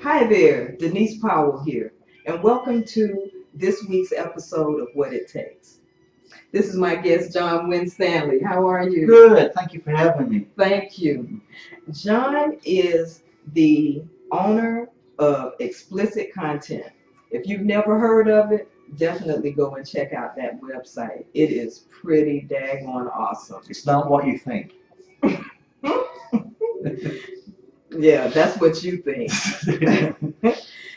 Hi there, Denise Powell here, and welcome to this week's episode of What It Takes. This is my guest, John Winstanley. How are you? Good. Thank you for having me. Thank you. John is the owner of Explicit Content. If you've never heard of it, definitely go and check out that website. It is pretty daggone awesome. It's not what you think. Yeah, that's what you think.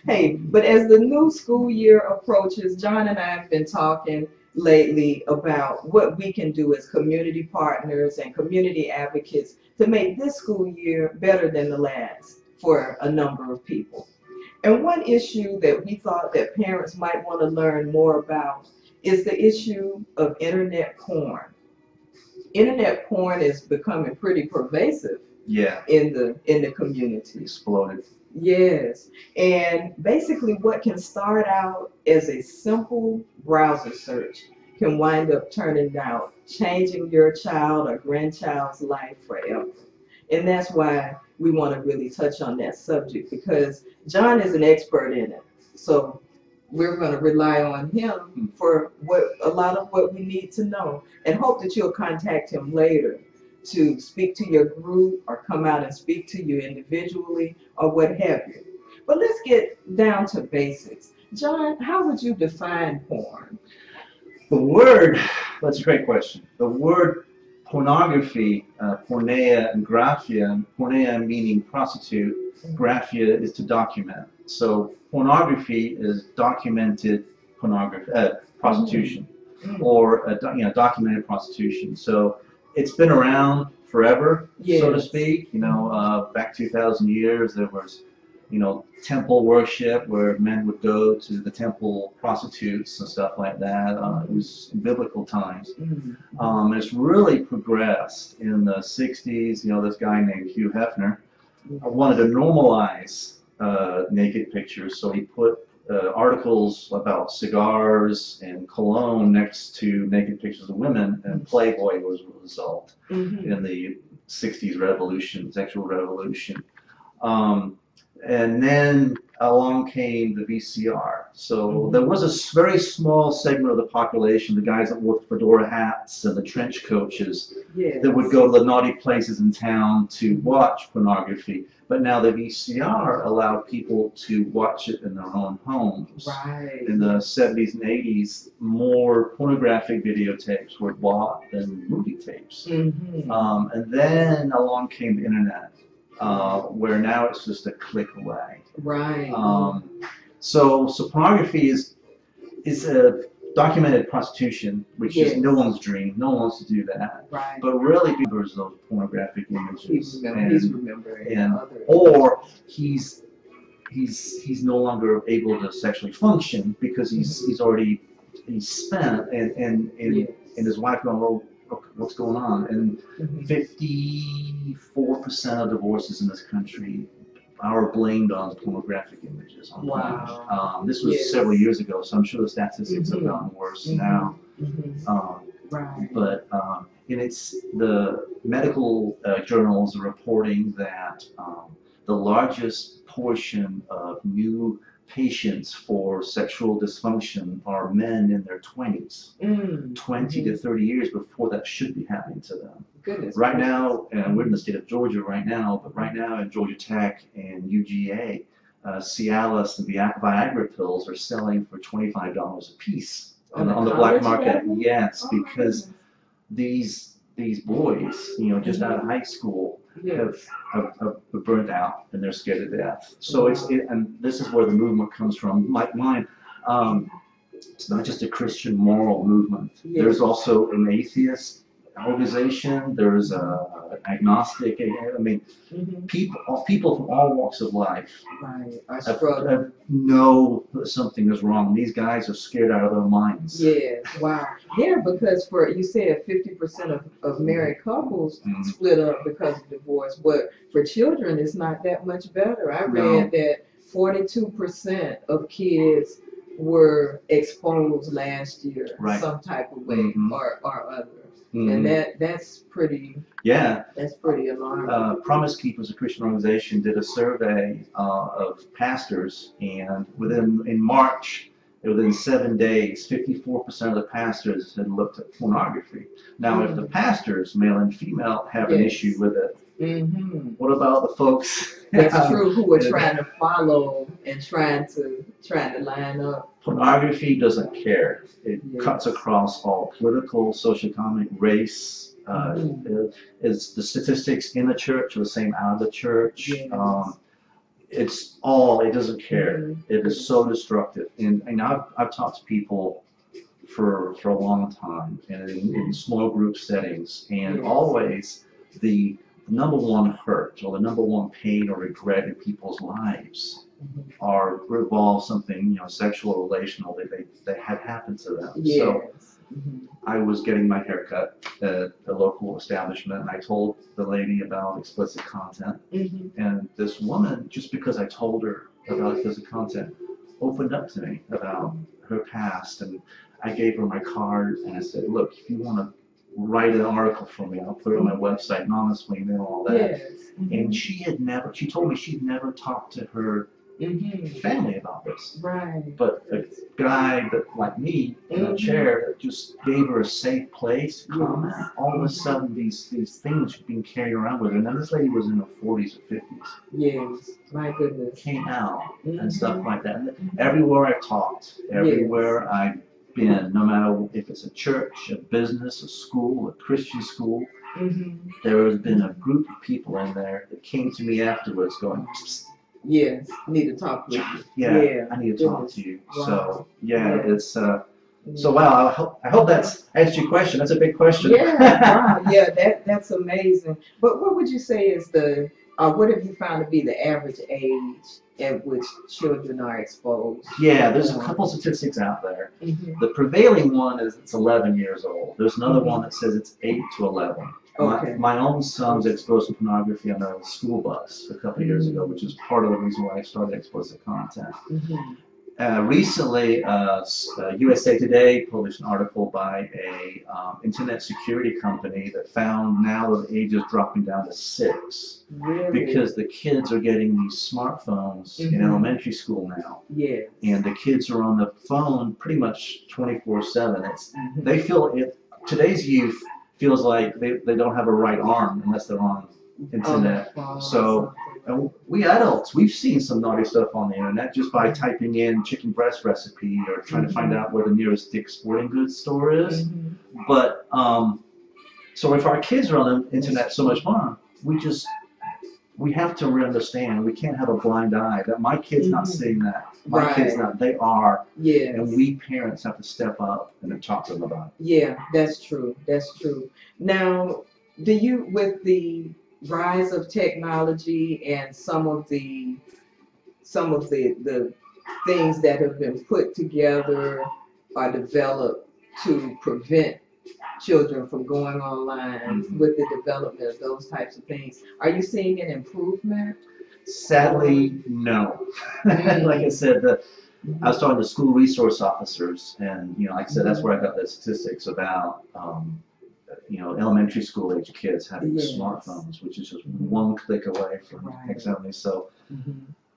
Hey, but as the new school year approaches, John and I have been talking lately about what we can do as community partners and community advocates to make this school year better than the last for a number of people. And one issue that we thought that parents might want to learn more about is the issue of internet porn. Internet porn is becoming pretty pervasive. Yeah. In the community. Exploded. Yes. And basically what can start out as a simple browser search can wind up turning out changing your child or grandchild's life forever. And that's why we want to really touch on that subject, because John is an expert in it. So we're going to rely on him for a lot of what we need to know, and hope that you'll contact him later to speak to your group or come out and speak to you individually or what have you. But let's get down to basics. John, how would you define porn? That's a great question. The word pornography, porneia and graphia, porneia meaning prostitute, graphia is to document. So pornography is documented pornography, prostitution, or documented prostitution. So it's been around forever, so to speak. Back 2,000 years, there was, temple worship where men would go to the temple prostitutes and stuff like that. It was in biblical times. It's really progressed in the 60s. This guy named Hugh Hefner wanted to normalize naked pictures, so he put articles about cigars and cologne next to naked pictures of women, and Playboy was a result in the 60s revolution, sexual revolution. And then along came the VCR. So there was a very small segment of the population, the guys that wore fedora hats and the trench coaches, that would go to the naughty places in town to watch pornography. But now the VCR allowed people to watch it in their own homes. Right. In the 70s and 80s, more pornographic videotapes were bought than movie tapes. And then along came the internet, where now it's just a click away. Right. So pornography is a documented prostitution, which is no one's dream. No one wants to do that. Right. But really, there's those pornographic images. He's remembering or he's no longer able to sexually function because he's spent, and his wife going, well, what's going on? And 54% of divorces in this country are blamed on pornographic images. Wow. This was several years ago, so I'm sure the statistics have gotten worse now. Right. But it's the medical journals are reporting that the largest portion of new patients for sexual dysfunction are men in their 20s, 20 to 30 years before that should be happening to them. Goodness. Right now, and we're in the state of Georgia right now, but right now at Georgia Tech and UGA, Cialis and Viagra pills are selling for $25 a piece on the black market. Level? Yes, because these boys, just out of high school, have burnt out and they're scared to death. So and this is where the movement comes from. Like mine, it's not just a Christian moral movement. There's also an atheist organization. There's an agnostic. I mean, people from all walks of life know that something is wrong. These guys are scared out of their minds. Yeah, wow. Yeah, because you said 50% of married couples split up because of divorce, but for children it's not that much better. I read that 42% of kids were exposed last year some type of way or other. And that's pretty. Yeah. That's pretty alarming. Promise Keepers, a Christian organization, did a survey of pastors, and in March, within 7 days, 54% of the pastors had looked at pornography. Now, if the pastors, male and female, have an issue with it, what about the folks? That's true. Who are trying to follow and trying to line up. Pornography doesn't care. It cuts across all political, socioeconomic, race. Is the statistics in the church are the same out of the church? Yes. It's all. It doesn't care. It is so destructive. And I've talked to people for a long time, and in small group settings, and always the number one hurt or the number one pain or regret in people's lives revolve something, sexual or relational that they had happened to them. Yes. So I was getting my hair cut at a local establishment, and I told the lady about explicit content. And this woman, just because I told her about explicit content, opened up to me about her past. And I gave her my card, and I said, look, if you want to write an article for me, I'll put it on my website anonymously and all that. Yes. And she told me she'd never talked to her family about this. Right. But a guy like me in a chair that just gave her a safe place to comment, all of a sudden these things were being carried around with her. And then this lady was in her 40s or 50s. Yes, my goodness. Came out and stuff like that. And everywhere I've talked, everywhere I've been, no matter if it's a church, a business, a school, a Christian school, there has been a group of people in there that came to me afterwards going, yes, need to talk with you. Yeah, I need to talk to you. Wow. So it's so wow. I hope that's answered your question. That's a big question. Yeah, wow. Yeah, that's amazing. But what would you say is what have you found to be the average age at which children are exposed? Yeah, there's a couple statistics out there. The prevailing one is it's 11 years old. There's another one that says it's 8 to 11. Okay. My own son's exposed to pornography on a school bus a couple of years ago, which is part of the reason why I started explicit content. Recently, USA Today published an article by a internet security company that found now the age is dropping down to 6 because the kids are getting these smartphones in elementary school now. Yes. And the kids are on the phone pretty much 24/7. They feel today's youth feels like they don't have a right arm unless they're on internet. So and we adults, we've seen some naughty stuff on the internet just by typing in chicken breast recipe or trying to find out where the nearest Dick's Sporting Goods store is. But so if our kids are on the internet so much more, we have to understand we can't have a blind eye that my kid's not seeing that. My kid's not. They are. Yeah. And we parents have to step up and talk to them about it. Yeah, that's true. That's true. Now, with the rise of technology and some of the things that have been put together or developed to prevent children from going online with the development of those types of things, are you seeing an improvement? Sadly, no. Like I said, I was talking to school resource officers, and like I said, that's where I got the statistics about elementary school age kids having smartphones, which is just one click away from accidentally. So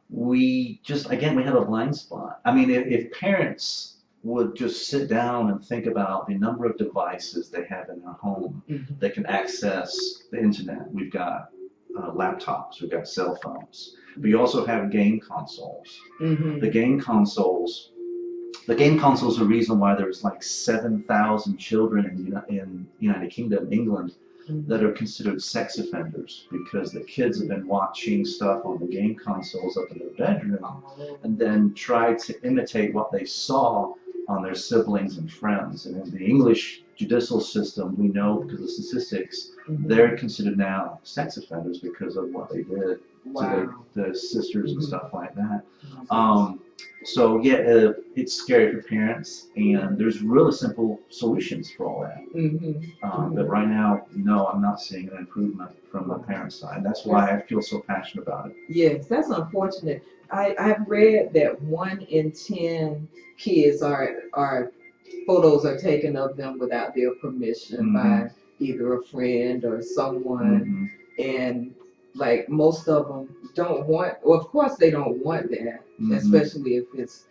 we have a blind spot. I mean, if parents would just sit down and think about the number of devices they have in their home that can access the internet. We've got laptops, we've got cell phones, but you also have game consoles. The game consoles are the reason why there's like 7,000 children in United Kingdom, England, that are considered sex offenders because the kids have been watching stuff on the game consoles up in their bedroom and then tried to imitate what they saw on their siblings and friends. And in the English judicial system, we know because of statistics, they're considered now sex offenders because of what they did to their sisters and stuff like that. So it's scary for parents, and there's really simple solutions for all that. But right now, no, I'm not seeing an improvement from the parent side. That's why I feel so passionate about it. Yes, that's unfortunate. I've read that 1 in 10 kids photos are taken of them without their permission by either a friend or someone, and like most of them don't want. Well, of course they don't want that, especially if it's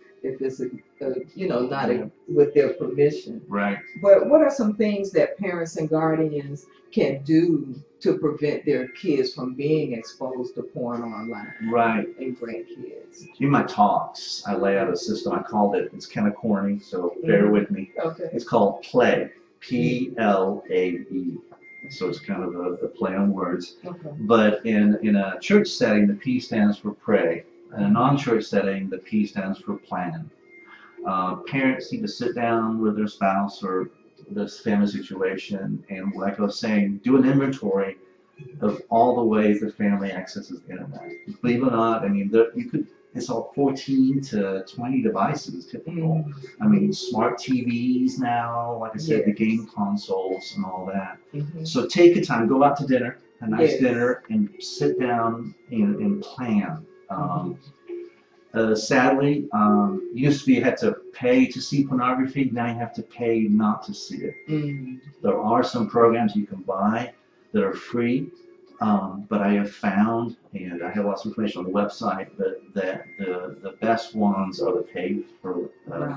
you know, not with their permission. Right. But what are some things that parents and guardians can do to prevent their kids from being exposed to porn online? Right. And grandkids. In my talks, I lay out a system. I called it, it's kind of corny, so bear with me. Okay. It's called PLAE, P-L-A-E. So it's kind of a play on words. Okay. But in a church setting, the P stands for pray. In a non-church setting, the P stands for plan. Parents need to sit down with their spouse or this family situation, and like I was saying, do an inventory of all the ways the family accesses the internet. Believe it or not, I mean, it's all 14 to 20 devices typical. I mean, smart TVs now, like I said, the game consoles and all that. So take your time, go out to dinner, a nice dinner, and sit down and plan. Sadly, used to be you had to pay to see pornography. Now you have to pay not to see it. There are some programs you can buy that are free, but I have found, and I have lots of information on the website, that the best ones are the paid for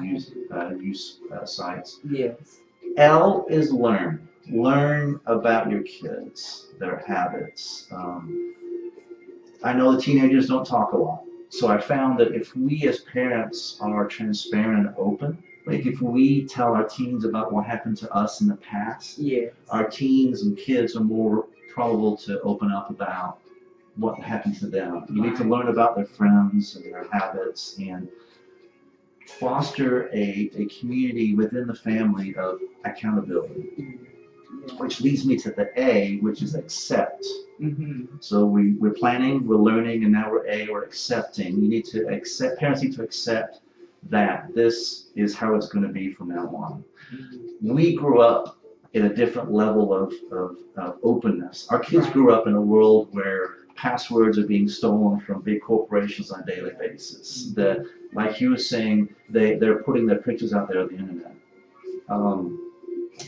use sites. Yes. L is learn. Learn about your kids, their habits. I know the teenagers don't talk a lot. So I found that if we as parents are transparent and open, like if we tell our teens about what happened to us in the past, our teens and kids are more probable to open up about what happened to them. You need to learn about their friends and their habits and foster a community within the family of accountability. Which leads me to the A, which is accept. So we're planning, we're learning, and now we're accepting. You need to accept, parents need to accept that this is how it's going to be from now on. We grew up in a different level of openness. Our kids grew up in a world where passwords are being stolen from big corporations on a daily basis. That, like he was saying, they're putting their pictures out there on the internet.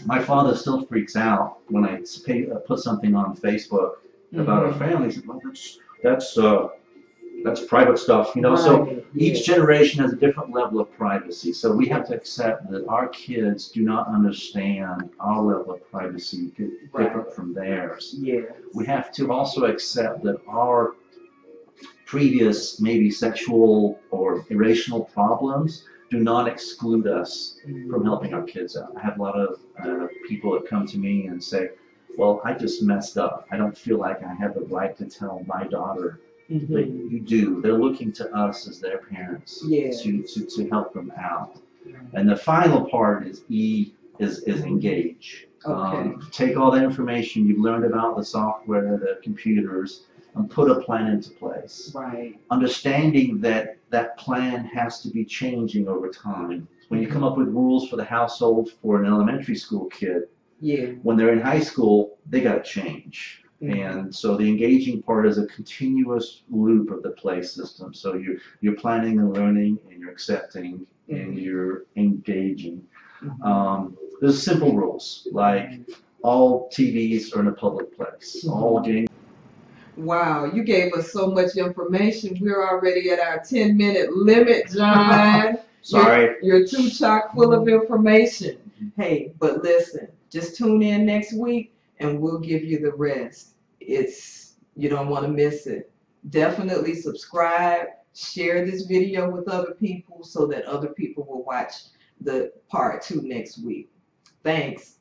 My father still freaks out when I put something on Facebook about our family. He said, well, that's private stuff, you know. So each generation has a different level of privacy. So we have to accept that our kids do not understand our level of privacy different from theirs. We have to also accept that our previous maybe sexual or irrational problems do not exclude us from helping our kids out. I have a lot of people that come to me and say, well, I just messed up. I don't feel like I have the right to tell my daughter. But you do. They're looking to us as their parents to help them out. And the final part is E, is engage. Take all that information you've learned about the software, the computers, and put a plan into place. Understanding that that plan has to be changing over time. When you come up with rules for the household for an elementary school kid, when they're in high school, they got to change. And so the engaging part is a continuous loop of the play system. So you're planning and learning, and you're accepting, and you're engaging. There's simple rules, like all TVs are in a public place. All games. Wow, you gave us so much information. We're already at our 10-minute limit, John. Sorry. You're too chock full of information. Hey, but listen, just tune in next week and we'll give you the rest. You don't want to miss it. Definitely subscribe, share this video with other people so that other people will watch the part 2 next week. Thanks.